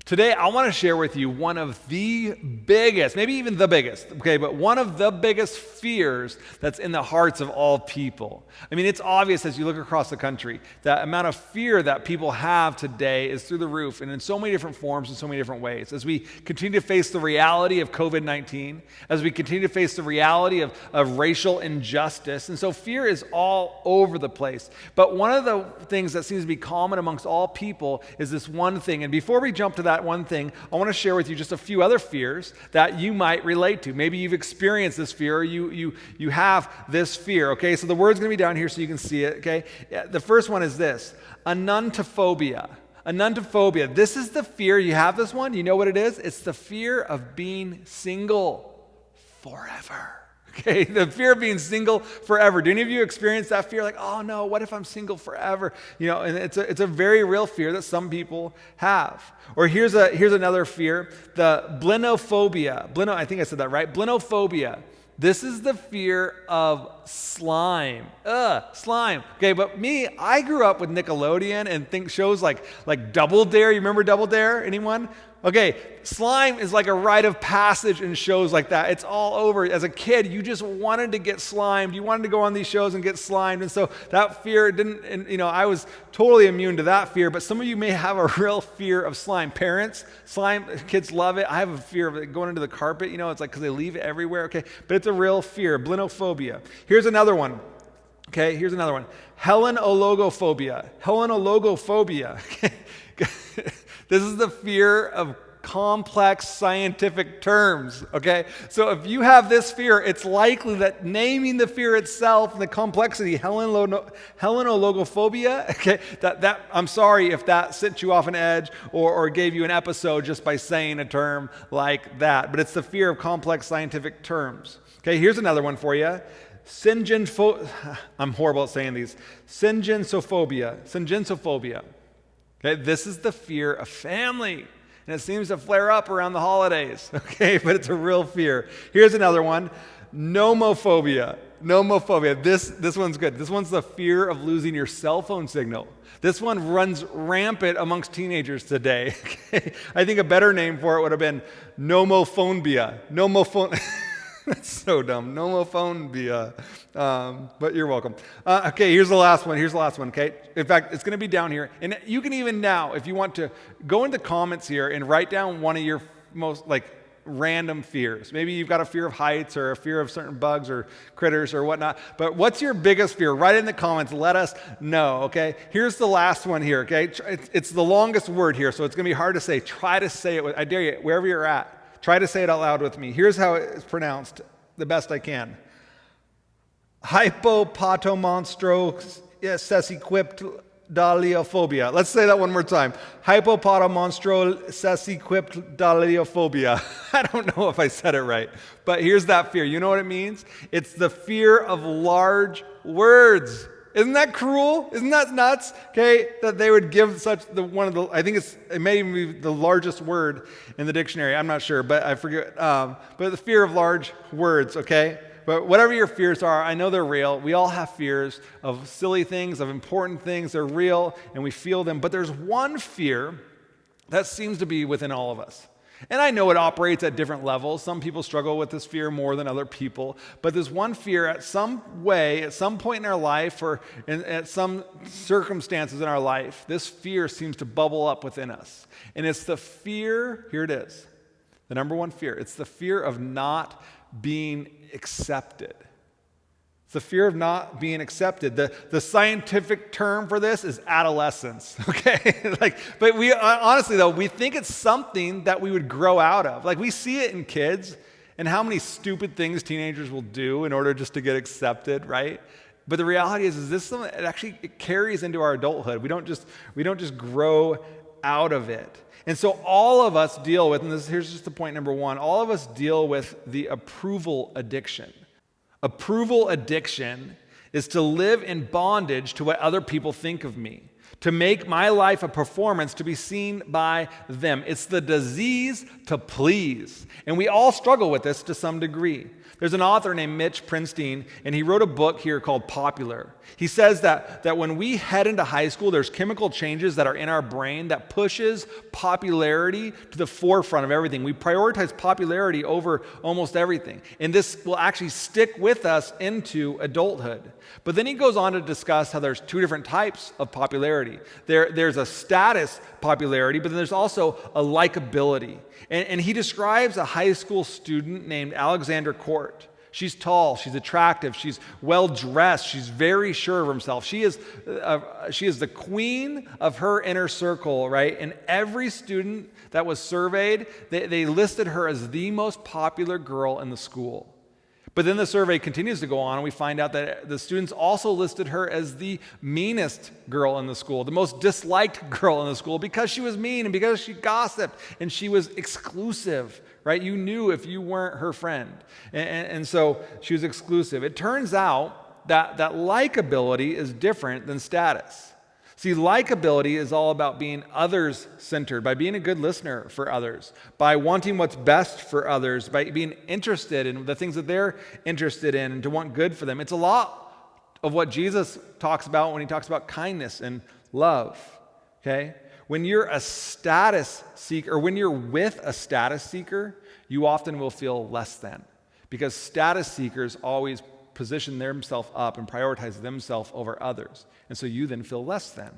Today, I want to share with you one of the biggest, maybe even the biggest, okay, but one of the biggest fears that's in the hearts of all people. I mean, it's obvious as you look across the country, that amount of fear that people have today is through the roof and in so many different forms, in so many different ways. As we continue to face the reality of COVID-19, as we continue to face the reality of racial injustice, and so fear is all over the place. But one of the things that seems to be common amongst all people is this one thing, and before we jump to that one thing, I want to share with you just a few other fears that you might relate to. Maybe you've experienced this fear, or you have this fear, okay? So the word's going to be down here so you can see it, okay? The first one is this, anuntophobia. Anuntophobia. This is the fear, you have this one, you know what it is? It's the fear of being single forever. Okay, the fear of being single forever. Do any of you experience that fear? Like, oh no, what if I'm single forever? You know, and it's a very real fear that some people have. Or here's another fear, the blinophobia. I think I said that right. Blinophobia. This is the fear of slime. Slime. Okay, but me, I grew up with Nickelodeon and think shows like Double Dare. You remember Double Dare? Anyone? Okay, slime is like a rite of passage in shows like that. It's all over. As a kid, you just wanted to get slimed. You wanted to go on these shows and get slimed. And so that fear didn't, and, you know, I was totally immune to that fear, but some of you may have a real fear of slime. Parents, slime, kids love it. I have a fear of it going into the carpet, you know, it's like because they leave it everywhere, okay? But it's a real fear, blinophobia. Here's another one. Okay, here's another one. Helenologophobia. Okay. This is the fear of complex scientific terms, okay? So if you have this fear, it's likely that naming the fear itself and the complexity, helenologophobia, okay, that I'm sorry if that sent you off an edge or gave you an episode just by saying a term like that, but it's the fear of complex scientific terms. Okay, here's another one for you. I'm horrible at saying these. Syngensophobia. Okay, this is the fear of family, and it seems to flare up around the holidays, okay, but it's a real fear. Here's another one, nomophobia. This one's good. This one's the fear of losing your cell phone signal. This one runs rampant amongst teenagers today. Okay? I think a better name for it would have been nomophobia. That's so dumb. Nomophobia. But you're welcome. Okay, here's the last one, okay? In fact, it's going to be down here. And you can even now, if you want to, go into the comments here and write down one of your most, random fears. Maybe you've got a fear of heights or a fear of certain bugs or critters or whatnot. But what's your biggest fear? Write it in the comments. Let us know, okay? Here's the last one here, okay? It's the longest word here, so it's going to be hard to say. Try to say it. I dare you, wherever you're at. Try to say it out loud with me. Here's how it's pronounced, the best I can. Hypopotomonstrosesquippedaliophobia. Let's say that one more time. Hypopotomonstrosesquippedaliophobia. I don't know if I said it right, but here's that fear. You know what it means? It's the fear of large words. Isn't that cruel? Isn't that nuts? Okay, that they would give such I think it may even be the largest word in the dictionary. I'm not sure, but I forget. But the fear of large words, okay? But whatever your fears are, I know they're real. We all have fears of silly things, of important things. They're real, and we feel them. But there's one fear that seems to be within all of us. And I know it operates at different levels. Some people struggle with this fear more than other people. But there's one fear at some way, at some point in our life, or at some circumstances in our life, this fear seems to bubble up within us. And it's the fear, here it is, the number one fear. It's the fear of not being accepted. It's the fear of not being accepted. The scientific term for this is adolescence, okay? But we honestly though, we think it's something that we would grow out of. Like we see it in kids and how many stupid things teenagers will do in order just to get accepted, right? But the reality is this something that actually it carries into our adulthood. We don't just grow out of it. And so all of us deal with, and here's just the point number one, all of us deal with the approval addiction. Approval addiction is to live in bondage to what other people think of me, to make my life a performance to be seen by them. It's the disease to please. And we all struggle with this to some degree. There's an author named Mitch Prinstein, and he wrote a book here called Popular. He says that when we head into high school, there's chemical changes that are in our brain that pushes popularity to the forefront of everything. We prioritize popularity over almost everything. And this will actually stick with us into adulthood. But then he goes on to discuss how there's two different types of popularity. There's a status popularity, but then there's also a likability. And he describes a high school student named Alexandra Court. She's tall, she's attractive, she's well-dressed, she's very sure of herself. She is the queen of her inner circle, right? And every student that was surveyed, they listed her as the most popular girl in the school. But then the survey continues to go on, and we find out that the students also listed her as the meanest girl in the school, the most disliked girl in the school, because she was mean and because she gossiped and she was exclusive, right? You knew if you weren't her friend. And so she was exclusive. It turns out that likability is different than status. See, likability is all about being others-centered, by being a good listener for others, by wanting what's best for others, by being interested in the things that they're interested in and to want good for them. It's a lot of what Jesus talks about when he talks about kindness and love, okay? When you're a status seeker, or when you're with a status seeker, you often will feel less than, because status seekers always position themselves up and prioritize themselves over others. And so you then feel less than.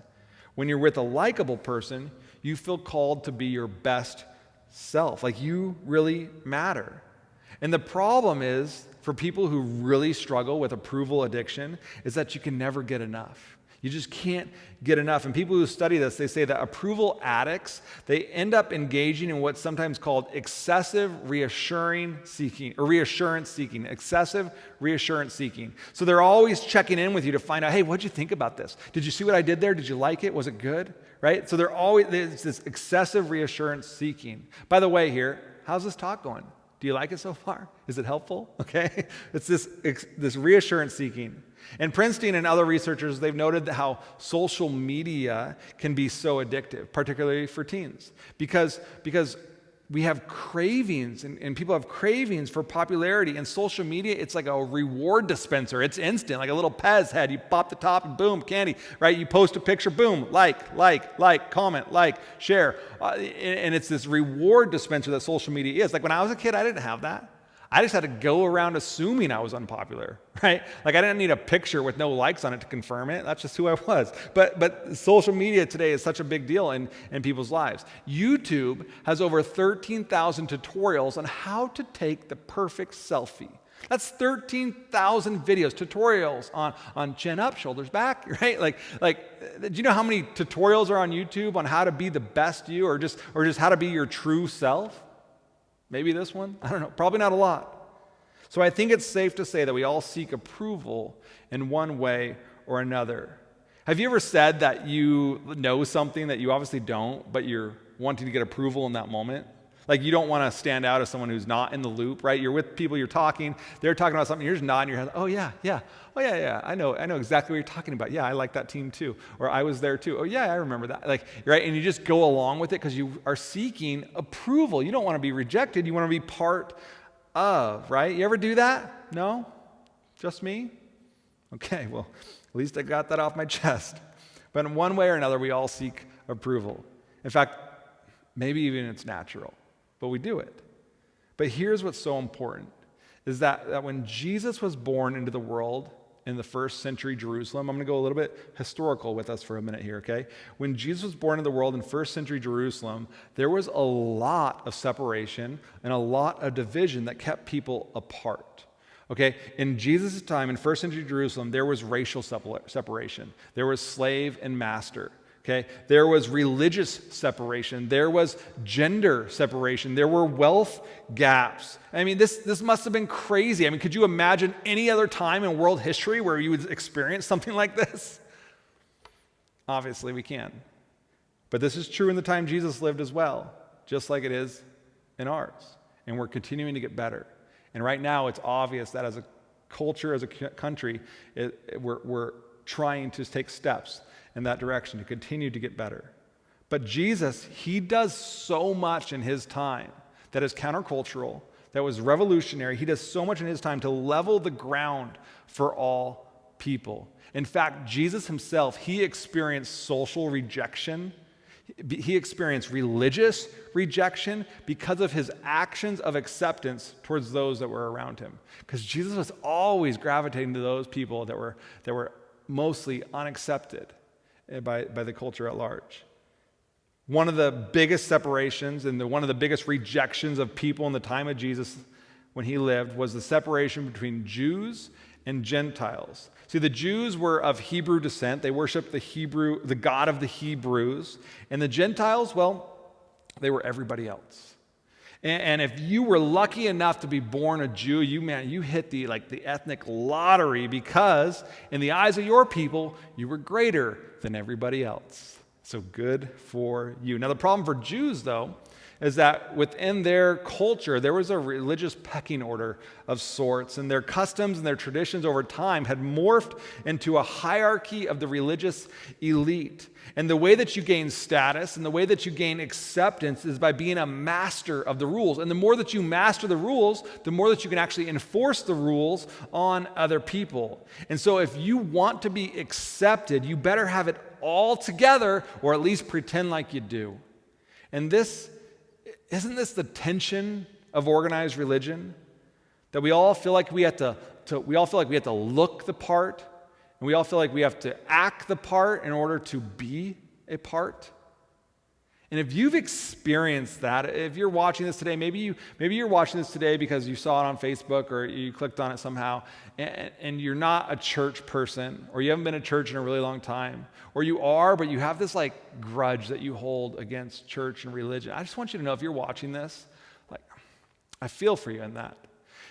When you're with a likable person, you feel called to be your best self. Like you really matter. And the problem is, for people who really struggle with approval addiction, is that you can never get enough. You just can't get enough. And people who study this, they say that approval addicts, they end up engaging in what's sometimes called excessive reassurance seeking. Excessive reassurance seeking. So they're always checking in with you to find out, hey, what'd you think about this? Did you see what I did there? Did you like it? Was it good? Right? So there's this excessive reassurance seeking. By the way here, how's this talk going? Do you like it so far? Is it helpful? Okay. It's this reassurance seeking. And Prinstein and other researchers, they've noted how social media can be so addictive, particularly for teens, because we have cravings, and people have cravings for popularity. And social media, it's like a reward dispenser. It's instant, like a little Pez head. You pop the top and boom, candy, right? You post a picture, boom, like, comment, share. And it's this reward dispenser that social media is. Like when I was a kid, I didn't have that. I just had to go around assuming I was unpopular, right? Like I didn't need a picture with no likes on it to confirm it. That's just who I was. But social media today is such a big deal in people's lives. YouTube has over 13,000 tutorials on how to take the perfect selfie. That's 13,000 videos, tutorials on chin up, shoulders back, right? Like, do you know how many tutorials are on YouTube on how to be the best you, or just how to be your true self? Maybe this one? I don't know. Probably not a lot. So I think it's safe to say that we all seek approval in one way or another. Have you ever said that you know something that you obviously don't, but you're wanting to get approval in that moment? Like you don't want to stand out as someone who's not in the loop, right? You're with people, you're talking, they're talking about something, you're just nodding your head, oh yeah, I know exactly what you're talking about. Yeah, I like that team too. Or I was there too. Oh yeah, I remember that. Like, right? And you just go along with it because you are seeking approval. You don't want to be rejected, you want to be part of, right? You ever do that? No? Just me? Okay, well, at least I got that off my chest. But in one way or another, we all seek approval. In fact, maybe even it's natural. But we do it. But here's what's so important, is that when Jesus was born into the world in the first century Jerusalem, I'm going to go a little bit historical with us for a minute here, okay? When Jesus was born in the world in first century Jerusalem, there was a lot of separation and a lot of division that kept people apart. Okay, in Jesus' time, in first century Jerusalem, there was racial separation. There was slave and master. Okay, there was religious separation. There was gender separation. There were wealth gaps. I mean, this must have been crazy. I mean, could you imagine any other time in world history where you would experience something like this? Obviously, we can. But this is true in the time Jesus lived as well, just like it is in ours. And we're continuing to get better. And right now, it's obvious that as a culture, as a country, we're trying to take steps in that direction to continue to get better. But Jesus, he does so much in his time that is countercultural, that was revolutionary. He does so much in his time to level the ground for all people. In fact, Jesus himself, he experienced social rejection. He experienced religious rejection because of his actions of acceptance towards those that were around him. Because Jesus was always gravitating to those people that were mostly unaccepted by the culture at large. One of the biggest separations and one of the biggest rejections of people in the time of Jesus when he lived was the separation between Jews and Gentiles. See, the Jews were of Hebrew descent. They worshiped the God of the Hebrews. And the Gentiles, well, they were everybody else. And if you were lucky enough to be born a Jew, you hit the ethnic lottery, because in the eyes of your people, you were greater than everybody else. So good for you. Now, the problem for Jews, though, is that within their culture, there was a religious pecking order of sorts, and their customs and their traditions over time had morphed into a hierarchy of the religious elite. And the way that you gain status and the way that you gain acceptance is by being a master of the rules. And the more that you master the rules, the more that you can actually enforce the rules on other people. And so if you want to be accepted, you better have it all together, or at least pretend like you do. And isn't this the tension of organized religion? That we all feel like we have to look the part, and we all feel like we have to act the part in order to be a part. And if you've experienced that, if you're watching this today, maybe you're watching this today because you saw it on Facebook or you clicked on it somehow, and you're not a church person, or you haven't been to church in a really long time, or you are, but you have this grudge that you hold against church and religion. I just want you to know, if you're watching this, I feel for you in that.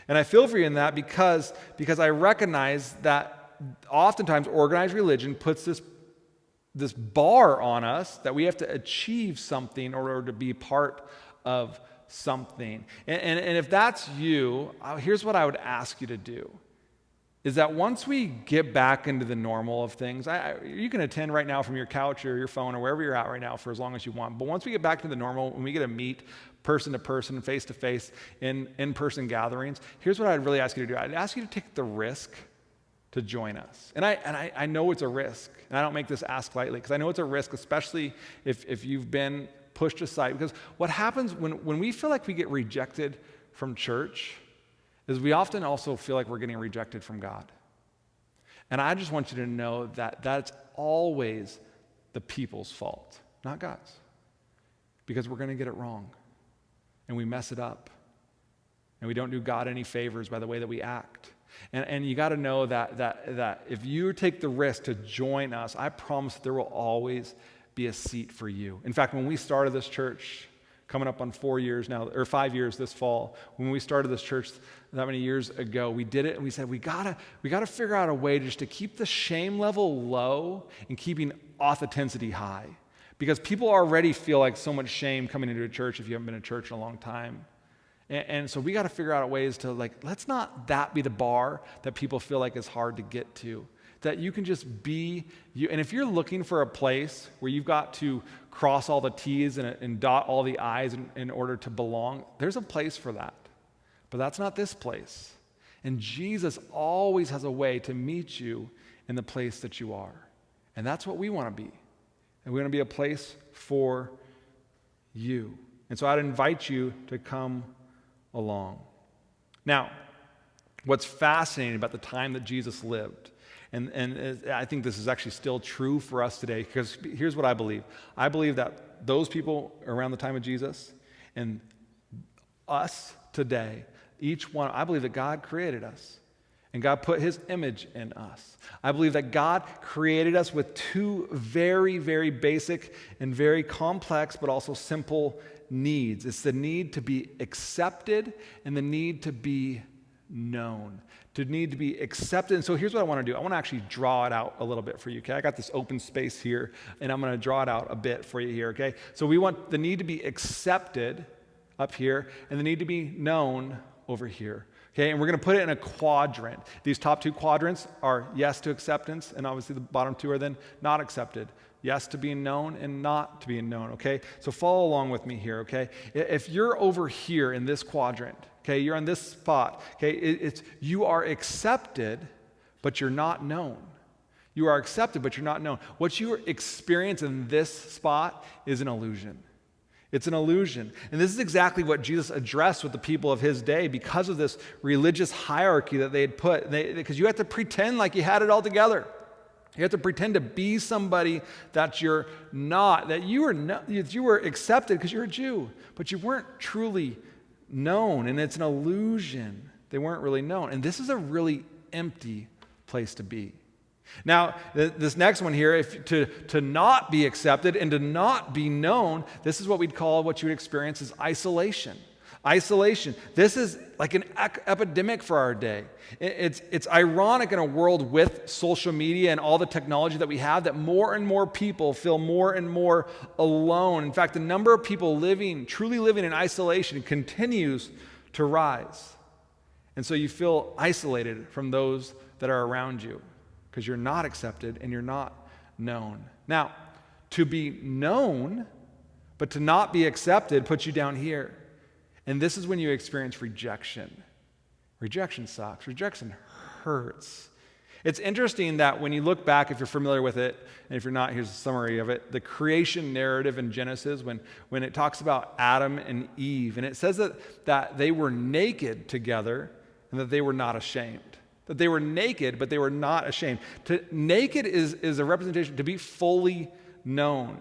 And I feel for you in that because I recognize that oftentimes organized religion puts this bar on us that we have to achieve something in order to be part of something. And if that's you, here's what I would ask you to do, is that once we get back into the normal of things, you can attend right now from your couch or your phone or wherever you're at right now for as long as you want. But once we get back to the normal, when we get to meet person to person, face to face, in-person gatherings, here's what I'd really ask you to do. I'd ask you to take the risk to join us. And I know it's a risk, and I don't make this ask lightly, because I know it's a risk, especially if you've been pushed aside. Because what happens when we feel like we get rejected from church is we often also feel like we're getting rejected from God. And I just want you to know that that's always the people's fault, not God's. Because we're going to get it wrong, and we mess it up, and we don't do God any favors by the way that we act. And you got to know that if you take the risk to join us, I promise there will always be a seat for you. In fact, when we started this church, coming up on 4 years now, or 5 years this fall, when we started this church that many years ago, we did it and we said, we gotta figure out a way just to keep the shame level low and keeping authenticity high. Because people already feel like so much shame coming into a church if you haven't been in church in a long time. And so we got to figure out ways to let's not that be the bar that people feel like is hard to get to. That you can just be you. And if you're looking for a place where you've got to cross all the T's and dot all the I's in order to belong, there's a place for that. But that's not this place. And Jesus always has a way to meet you in the place that you are. And that's what we want to be. And we want to be a place for you. And so I'd invite you to come along. Now, what's fascinating about the time that Jesus lived, and I think this is actually still true for us today, because here's what I believe. I believe that those people around the time of Jesus and us today, each one, I believe that God created us and God put his image in us. I believe that God created us with two very, very basic and very complex but also simple needs. It's the need to be accepted and the need to be known. To need to be accepted. And so here's what I want to do. I want to actually draw it out a little bit for you, okay? I got this open space here, and I'm going to draw it out a bit for you here, okay? So we want the need to be accepted up here and the need to be known over here. Okay, and we're going to put it in a quadrant. These top two quadrants are yes to acceptance, and obviously the bottom two are then not accepted. Yes to being known and not to being known, okay? So follow along with me here, okay? If you're over here in this quadrant, okay, you're on this spot, okay, it's you are accepted, but you're not known. You are accepted, but you're not known. What you experience in this spot is an illusion. It's an illusion. And this is exactly what Jesus addressed with the people of his day because of this religious hierarchy that they had put. Because you have to pretend like you had it all together. You have to pretend to be somebody that you're not, that you were accepted because you're a Jew, but you weren't truly known, and it's an illusion. They weren't really known. And this is a really empty place to be. Now, this next one here, to not be accepted and to not be known, this is what we'd call, what you would experience as isolation. Isolation. This is like an epidemic for our day. It's ironic in a world with social media and all the technology that we have that more and more people feel more and more alone. In fact, the number of people truly living in isolation continues to rise. And so you feel isolated from those that are around you because you're not accepted and you're not known. Now, to be known, but to not be accepted puts you down here. And this is when you experience rejection. Rejection sucks. Rejection hurts. It's interesting that when you look back, if you're familiar with it, and if you're not, here's a summary of it. The creation narrative in Genesis, when it talks about Adam and Eve, and it says that they were naked together and that they were not ashamed. That they were naked, but they were not ashamed. Naked is a representation to be fully known.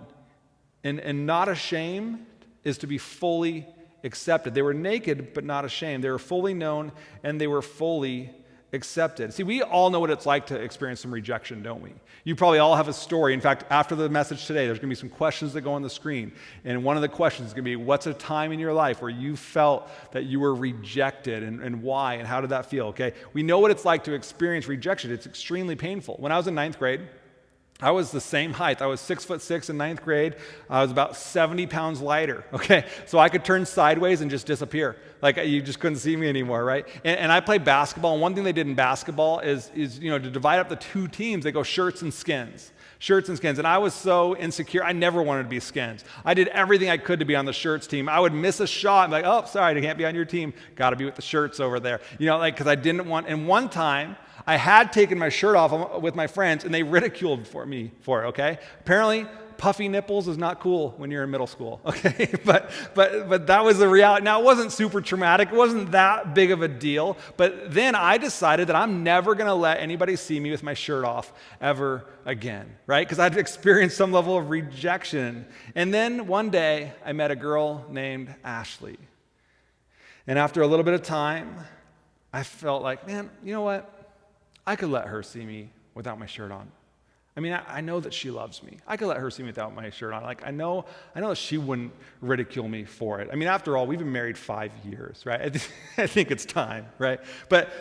And not ashamed is to be fully accepted. They were naked, but not ashamed. They were fully known, and they were fully accepted. See, we all know what it's like to experience some rejection, don't we? You probably all have a story. In fact, after the message today, there's going to be some questions that go on the screen. And one of the questions is going to be, what's a time in your life where you felt that you were rejected, and why, and how did that feel, okay? We know what it's like to experience rejection. It's extremely painful. When I was in ninth grade, I was the same height. I was 6'6" in ninth grade. I was about 70 pounds lighter, okay? So I could turn sideways and just disappear. Like you just couldn't see me anymore, right? And I played basketball, and one thing they did in basketball is to divide up the two teams, they go shirts and skins. Shirts and skins. And I was so insecure. I never wanted to be skins. I did everything I could to be on the shirts team. I would miss a shot and be like, oh, sorry, I can't be on your team. Got to be with the shirts over there. Because I didn't want, and one time, I had taken my shirt off with my friends, and they ridiculed me for it, okay? Apparently, puffy nipples is not cool when you're in middle school, okay? but that was the reality. Now, it wasn't super traumatic. It wasn't that big of a deal. But then I decided that I'm never going to let anybody see me with my shirt off ever again, right? Because I'd experienced some level of rejection. And then one day, I met a girl named Ashley. And after a little bit of time, I felt like, man, you know what? I could let her see me without my shirt on. I mean, I know that she loves me. I could let her see me without my shirt on. Like, I know that she wouldn't ridicule me for it. I mean, after all, we've been married 5 years, right? I think it's time, right? But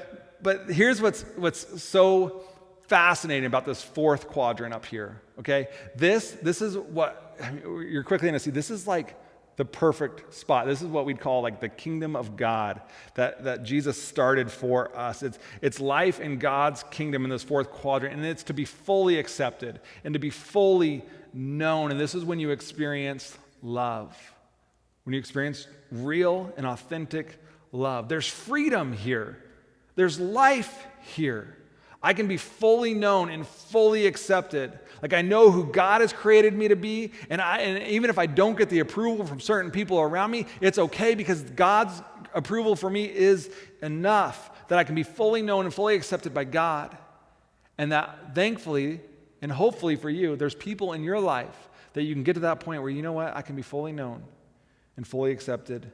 here's what's so fascinating about this fourth quadrant up here, okay? This is what, you're quickly going to see, this is like the perfect spot. This is what we'd call like the kingdom of God that Jesus started for us. It's life in God's kingdom in this fourth quadrant, and it's to be fully accepted and to be fully known. And this is when you experience love, when you experience real and authentic love. There's freedom here. There's life here. I can be fully known and fully accepted. Like I know who God has created me to be, and even if I don't get the approval from certain people around me, it's okay because God's approval for me is enough that I can be fully known and fully accepted by God. And that thankfully and hopefully for you, there's people in your life that you can get to that point where, you know what, I can be fully known and fully accepted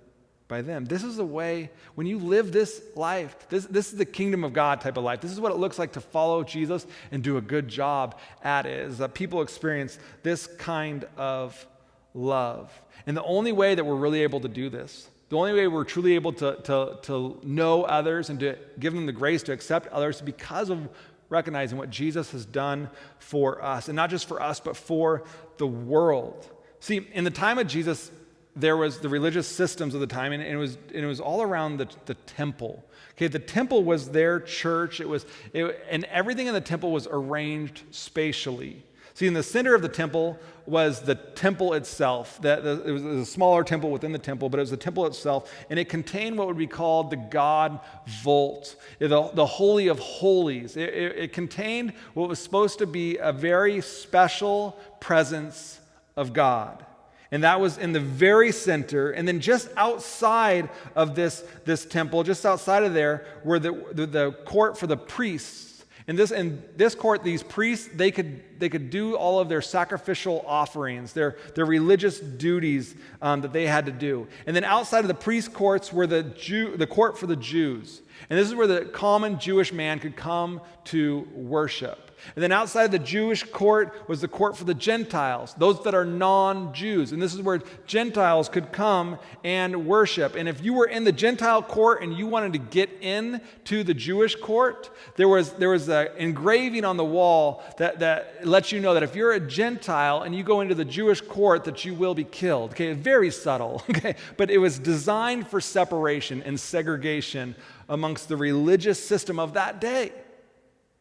by them. This is the way, when you live this life, this is the kingdom of God type of life. This is what it looks like to follow Jesus and do a good job at it, is that people experience this kind of love. And the only way that we're really able to do this, the only way we're truly able to know others and to give them the grace to accept others is because of recognizing what Jesus has done for us. And not just for us, but for the world. See, in the time of Jesus, there was the religious systems of the time, and it was all around the temple. Okay, the temple was their church. And everything in the temple was arranged spatially. See, in the center of the temple was the temple itself. It was a smaller temple within the temple, but it was the temple itself, and it contained what would be called the God vault, the Holy of Holies. It contained what was supposed to be a very special presence of God. And that was in the very center. And then just outside of this temple, just outside of there, were the court for the priests. In this court, these priests, they could do all of their sacrificial offerings, their religious duties that they had to do. And then outside of the priest courts were the court for the Jews. And this is where the common Jewish man could come to worship. And then outside of the Jewish court was the court for the Gentiles, those that are non-Jews. And this is where Gentiles could come and worship. And if you were in the Gentile court and you wanted to get into the Jewish court, there was an engraving on the wall that lets you know that if you're a Gentile and you go into the Jewish court, that you will be killed. Okay, very subtle. Okay, but it was designed for separation and segregation amongst the religious system of that day.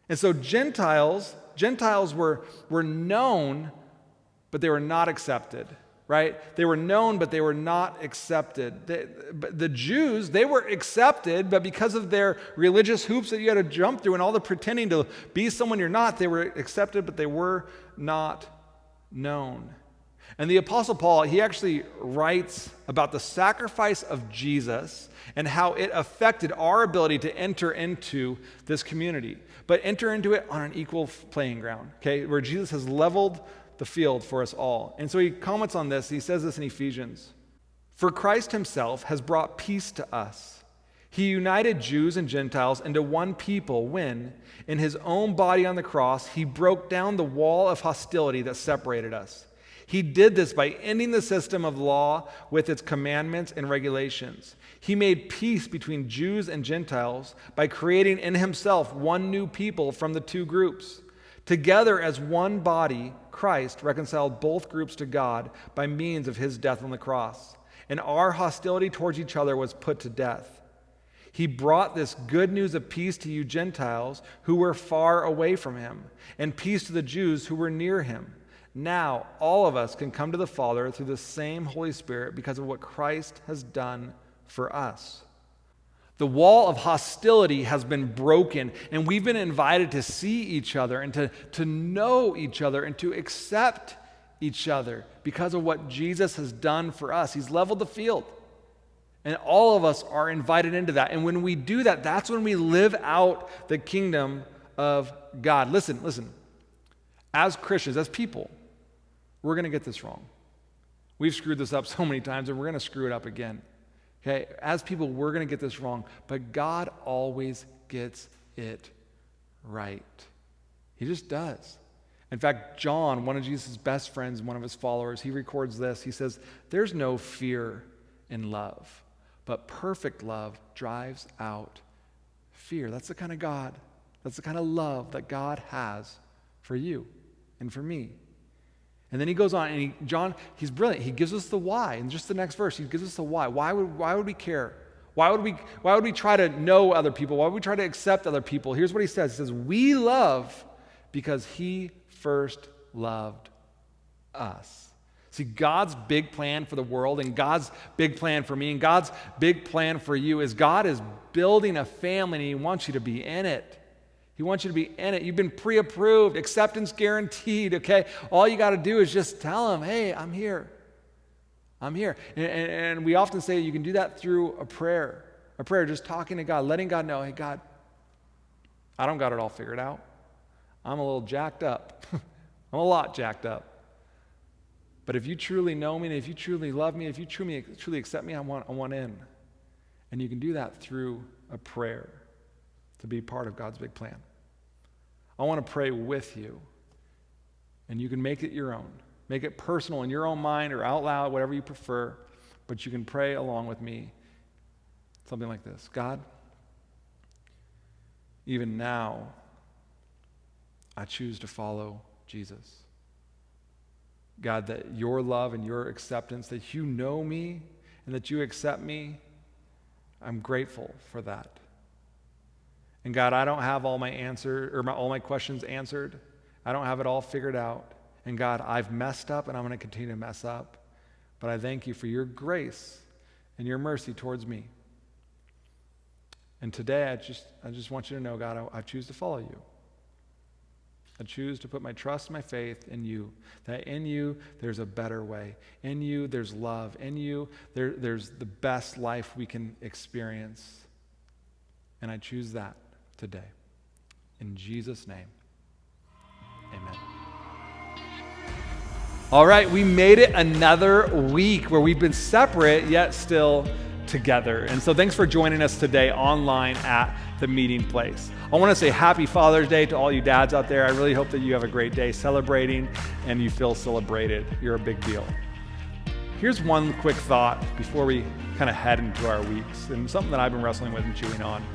And so Gentiles were known, but they were not accepted, right? They were known, but they were not accepted. The Jews, they were accepted, but because of their religious hoops that you had to jump through and all the pretending to be someone you're not, they were accepted, but they were not known. And the Apostle Paul, he actually writes about the sacrifice of Jesus and how it affected our ability to enter into this community, but enter into it on an equal playing ground, okay, where Jesus has leveled the field for us all. And so he comments on this. He says this in Ephesians. For Christ himself has brought peace to us. He united Jews and Gentiles into one people when, in his own body on the cross, he broke down the wall of hostility that separated us. He did this by ending the system of law with its commandments and regulations. He made peace between Jews and Gentiles by creating in himself one new people from the two groups. Together as one body, Christ reconciled both groups to God by means of his death on the cross. And our hostility towards each other was put to death. He brought this good news of peace to you Gentiles who were far away from him, and peace to the Jews who were near him. Now, all of us can come to the Father through the same Holy Spirit because of what Christ has done for us. The wall of hostility has been broken, and we've been invited to see each other and to know each other and to accept each other because of what Jesus has done for us. He's leveled the field, and all of us are invited into that. And when we do that, that's when we live out the kingdom of God. Listen. As Christians, as people, we're going to get this wrong. We've screwed this up so many times, and we're going to screw it up again. Okay, as people, we're going to get this wrong, but God always gets it right. He just does. In fact, John, one of Jesus' best friends, one of his followers, he records this. He says, there's no fear in love, but perfect love drives out fear. That's the kind of God, that's the kind of love that God has for you and for me. And then he goes on, and John, he's brilliant. He gives us the why. In just the next verse, he gives us the why. Why would we care? Why would we try to know other people? Why would we try to accept other people? Here's what he says. He says, we love because he first loved us. See, God's big plan for the world and God's big plan for me and God's big plan for you is God is building a family, and he wants you to be in it. He wants you to be in it. You've been pre-approved, acceptance guaranteed, okay? All you got to do is just tell him, hey, I'm here. I'm here. And we often say you can do that through a prayer, just talking to God, letting God know, hey, God, I don't got it all figured out. I'm a little jacked up. I'm a lot jacked up. But if you truly know me, and if you truly love me, if you truly accept me, I want in. And you can do that through a prayer to be part of God's big plan. I want to pray with you, and you can make it your own. Make it personal in your own mind or out loud, whatever you prefer, but you can pray along with me. Something like this. God, even now, I choose to follow Jesus. God, that your love and your acceptance, that you know me and that you accept me, I'm grateful for that. And God, I don't have all my all my questions answered. I don't have it all figured out. And God, I've messed up and I'm going to continue to mess up. But I thank you for your grace and your mercy towards me. And today, I just want you to know, God, I choose to follow you. I choose to put my trust, my faith in you, that in you, there's a better way. In you, there's love. In you, there's the best life we can experience. And I choose that today. In Jesus' name, amen. All right, we made it another week where we've been separate, yet still together. And so thanks for joining us today online at the meeting place. I want to say happy Father's Day to all you dads out there. I really hope that you have a great day celebrating and you feel celebrated. You're a big deal. Here's one quick thought before we kind of head into our weeks, and something that I've been wrestling with and chewing on.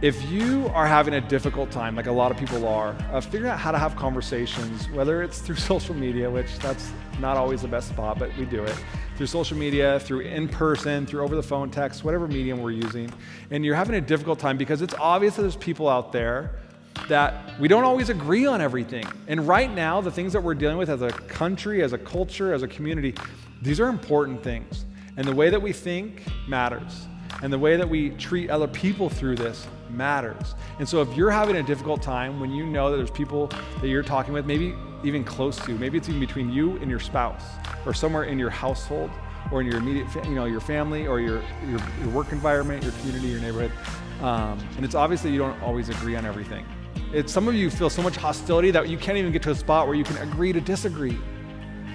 If you are having a difficult time, like a lot of people are, figuring out how to have conversations, whether it's through social media, which that's not always the best spot, but we do it, through social media, through in person, through over the phone, text, whatever medium we're using, and you're having a difficult time because it's obvious that there's people out there that we don't always agree on everything. And right now, the things that we're dealing with as a country, as a culture, as a community, these are important things. And the way that we think matters. And the way that we treat other people through this matters. And so if you're having a difficult time when you know that there's people that you're talking with, maybe even close to, maybe it's even between you and your spouse, or somewhere in your household, or in your immediate, your family, or your work environment, your community, your neighborhood, and it's obvious that you don't always agree on everything. Some of you feel so much hostility that you can't even get to a spot where you can agree to disagree.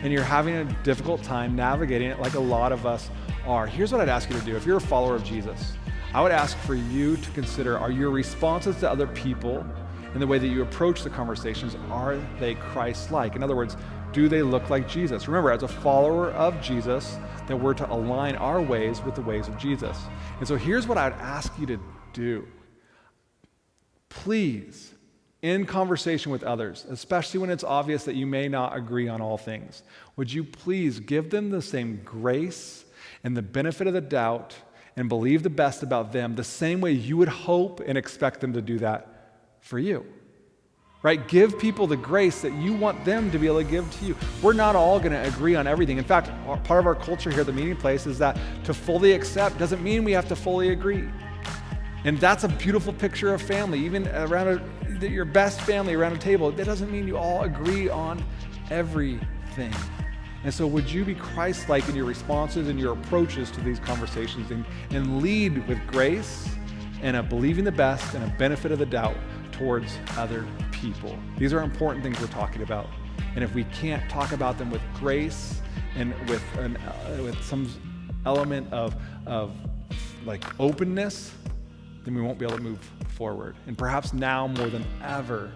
And you're having a difficult time navigating it like a lot of us are. Here's what I'd ask you to do. If you're a follower of Jesus, I would ask for you to consider, are your responses to other people and the way that you approach the conversations, are they Christ-like? In other words, do they look like Jesus? Remember, as a follower of Jesus, that we're to align our ways with the ways of Jesus. And so here's what I'd ask you to do. Please, in conversation with others, especially when it's obvious that you may not agree on all things, would you please give them the same grace and the benefit of the doubt and believe the best about them the same way you would hope and expect them to do that for you, right? Give people the grace that you want them to be able to give to you. We're not all going to agree on everything. In fact, part of our culture here at the meeting place is that to fully accept doesn't mean we have to fully agree. And that's a beautiful picture of family, even around your best family around a table. That doesn't mean you all agree on everything. And so would you be Christ-like in your responses and your approaches to these conversations and lead with grace and a believing the best and a benefit of the doubt towards other people. These are important things we're talking about. And if we can't talk about them with grace and with some element of like openness, then we won't be able to move forward. And perhaps now more than ever,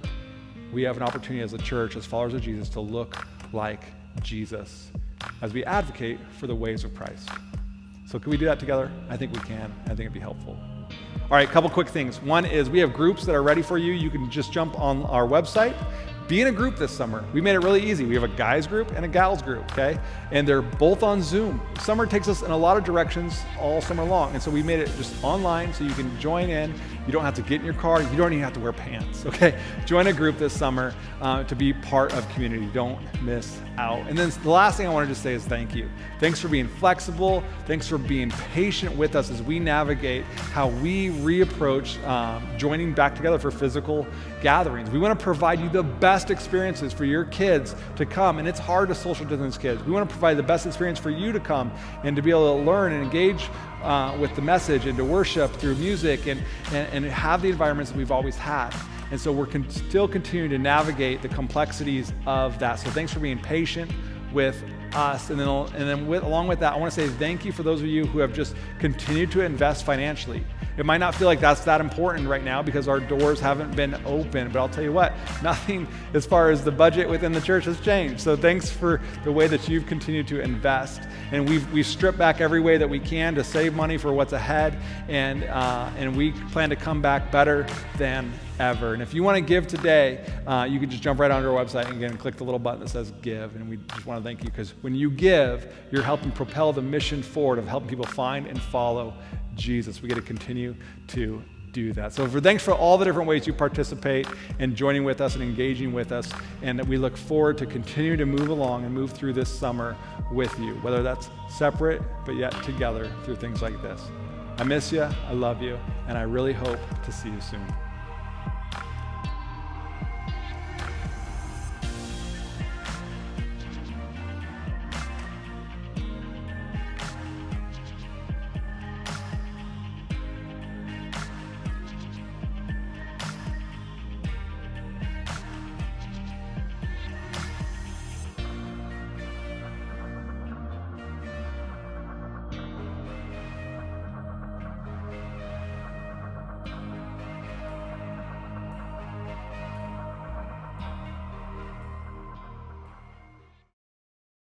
we have an opportunity as a church, as followers of Jesus, to look like Jesus as we advocate for the ways of Christ. So can we do that together? I think we can. I think it'd be helpful. All right, a couple quick things. One is we have groups that are ready for you. You can just jump on our website. Be in a group this summer. We made it really easy. We have a guys group and a gals group, okay? And they're both on Zoom. Summer takes us in a lot of directions all summer long. And so we made it just online so you can join in. You don't have to get in your car. You don't even have to wear pants, okay? Join a group this summer to be part of community. Don't miss out. And then the last thing I wanted to say is thank you. Thanks for being flexible. Thanks for being patient with us as we navigate how we reapproach joining back together for physical gatherings. We want to provide you the best experiences for your kids to come, and it's hard to social distance kids. We want to provide the best experience for you to come and to be able to learn and engage with the message and to worship through music and have the environments that we've always had. And so we're still continuing to navigate the complexities of that. So thanks for being patient with us. And then along with that, I want to say thank you for those of you who have just continued to invest financially. It might not feel like that's that important right now because our doors haven't been open, but I'll tell you what, nothing as far as the budget within the church has changed. So thanks for the way that you've continued to invest. And we've stripped back every way that we can to save money for what's ahead. And we plan to come back better than ever. And if you want to give today, you can just jump right onto our website and again click the little button that says give. And we just want to thank you because when you give, you're helping propel the mission forward of helping people find and follow Jesus. We get to continue to do that. So thanks for all the different ways you participate in joining with us and engaging with us. And we look forward to continuing to move along and move through this summer with you, whether that's separate, but yet together through things like this. I miss you, I love you, and I really hope to see you soon.